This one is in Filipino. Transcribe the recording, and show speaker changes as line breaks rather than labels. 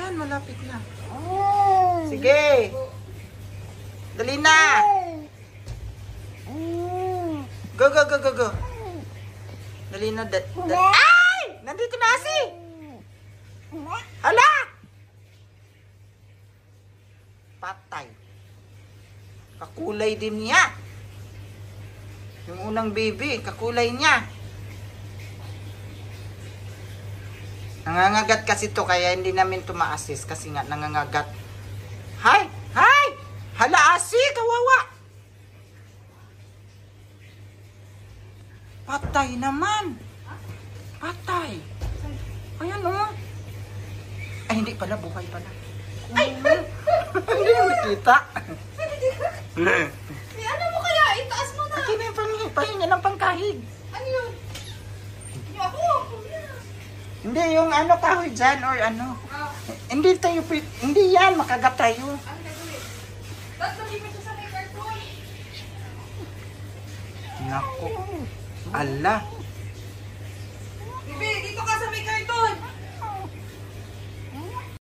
Ayan, malapit na. Sige. Dali na. Go, go, go, go, go. Dali na. Ay! Nandito na si. Hala! Patay. Kakulay din niya. Yung unang baby, kakulay niya. Nangangagat kasi to kaya hindi namin to ma-assist kasi nga nangangagat. Hay! Hay! Hala asi! Kawawa! Patay naman! Patay! Ayan o! Ay hindi pala, buhay pala. Ay! Hindi mo nakita.
Ano mo kaya? Itaas mo na.
Ito na yung pahinga ng pangkahig.
Ano yun? Yung ako.
Hindi yung ano kahoy dyan or ano.
Ah,
Hindi tayo, hindi yan, makagat tayo.
ano gagawin? Ba't malimit ko sa may cartoon?
Naku. Ala.